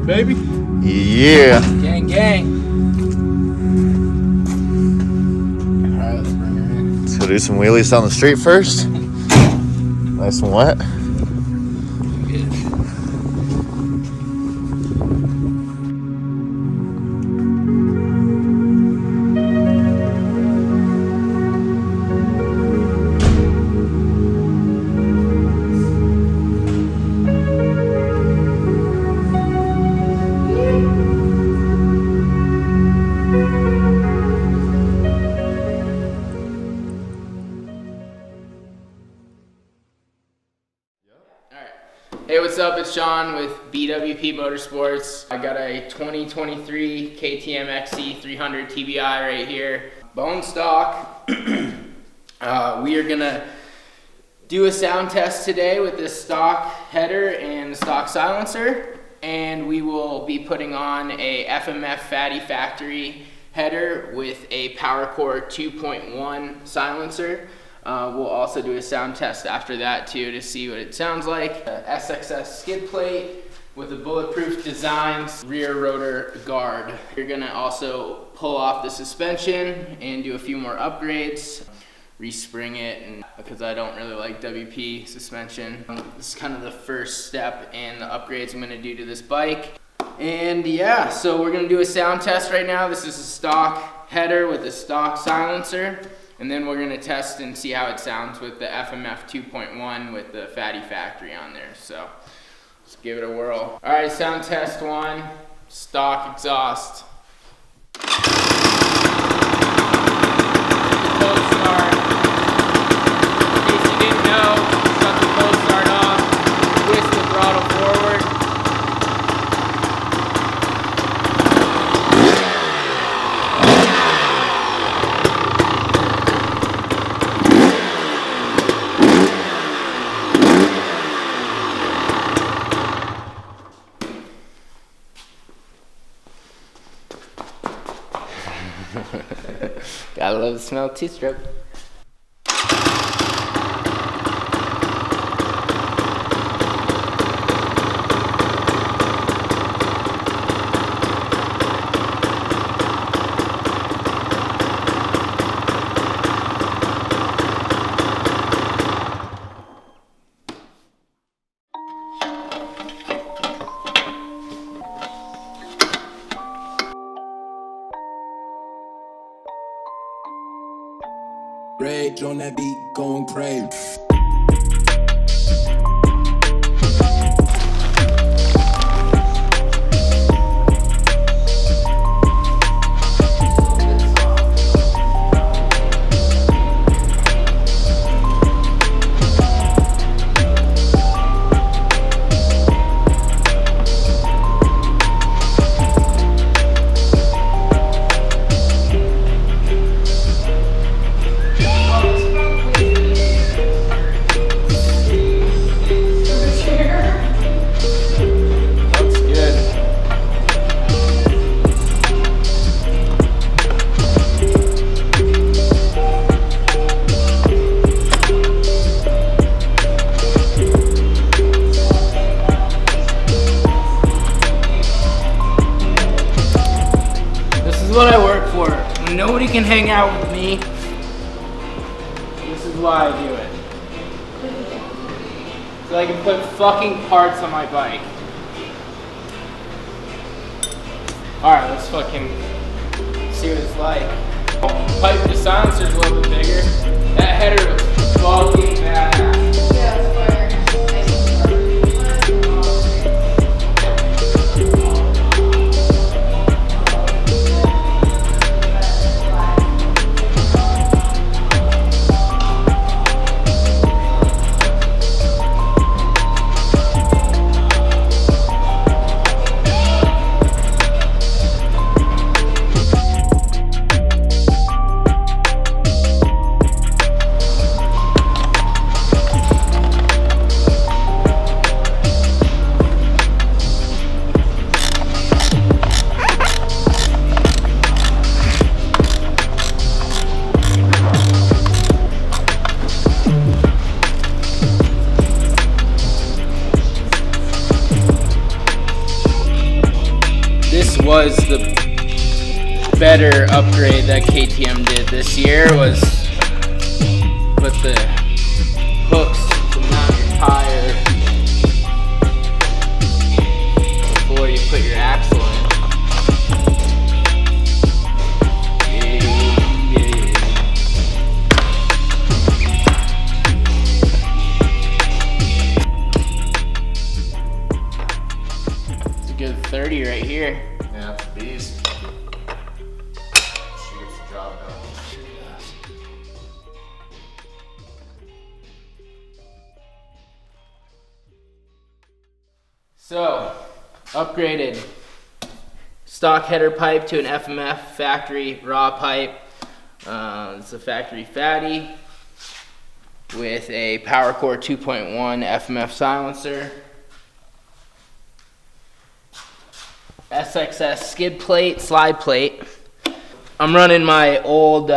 Baby. Yeah. Gang, gang. All right, let's bring her in. Let's go do some wheelies down the street first. Nice and wet. Hey, what's up? It's Sean with BWP Motorsports. I got a 2023 KTM XC 300 TBI right here. Bone stock. We are gonna do a sound test today with this stock header and the stock silencer. And we will be putting on a FMF Fatty Factory header with a PowerCore 2.1 silencer. We'll also do a sound test after that too to see what it sounds like. SXS skid plate with a bulletproof designs rear rotor guard. You're gonna also pull off the suspension and do a few more upgrades, respring it, and because I don't really like WP suspension. This is kind of the first step in the upgrades I'm gonna do to this bike. And yeah, so we're gonna do a sound test right now. This is a stock header with a stock silencer. And then we're gonna test and see how it sounds with the FMF 2.1 with the Fatty Factory on there. So let's give it a whirl. All right, sound test one, stock exhaust. Cold start. In case you didn't know, shut the cold start off, twist the throttle forward. Gotta love the smell of two-stroke. Rage on that beat, going crazy. What I work for. When nobody can hang out with me, this is why I do it. So I can put fucking parts on my bike. Alright, let's fucking see what it's like. Pipe the silencer's a little bit bigger. That header was fucking badass. better upgrade that KTM did this year was put the hooks to mount your tire before you put your axle in. It's a good 30 right here. Yeah, it's a beast. She gets the job done. So, upgraded stock header pipe to an FMF factory raw pipe. It's a factory fatty with a PowerCore 2.1 FMF silencer. SXS skid plate, slide plate. I'm running my old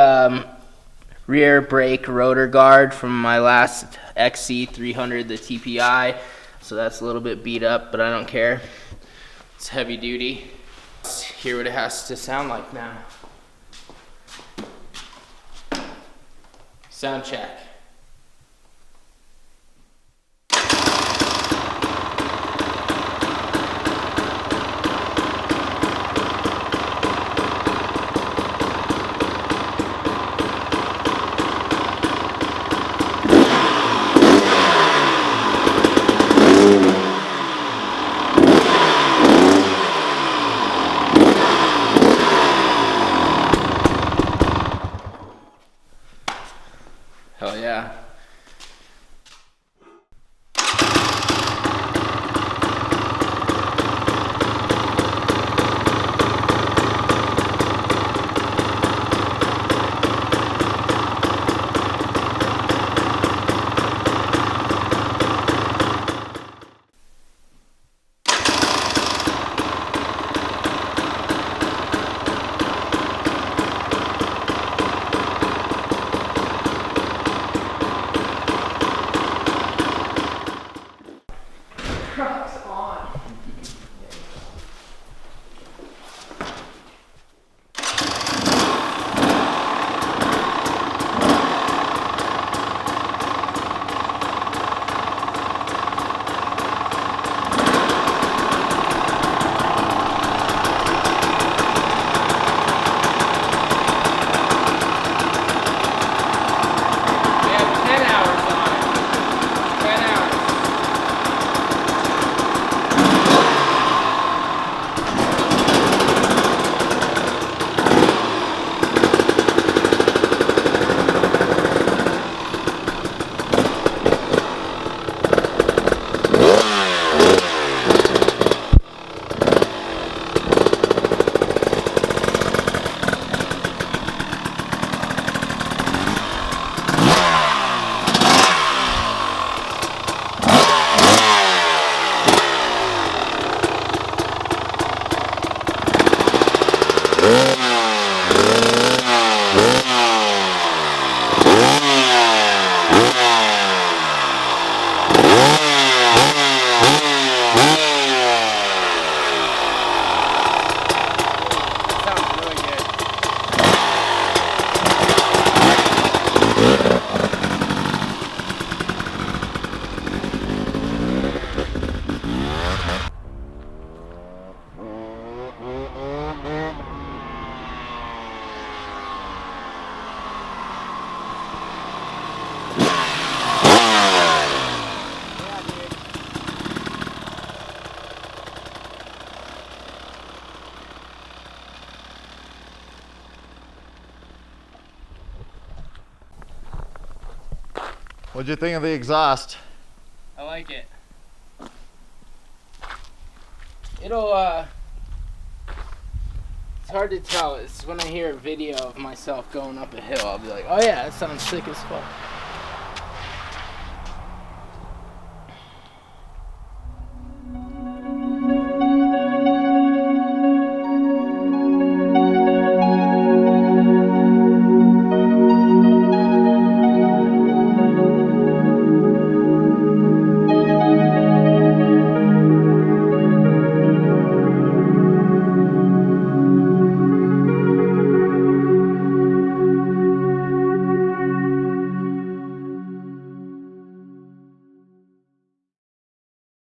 rear brake rotor guard from my last XC 300, the TPI. So that's a little bit beat up, but I don't care. It's heavy duty. Let's hear what it has to sound like now. Sound check. Hell yeah. What'd you think of the exhaust? I like it. It'll, it's hard to tell. It's when I hear a video of myself going up a hill, I'll be like, oh yeah, that sounds sick as fuck.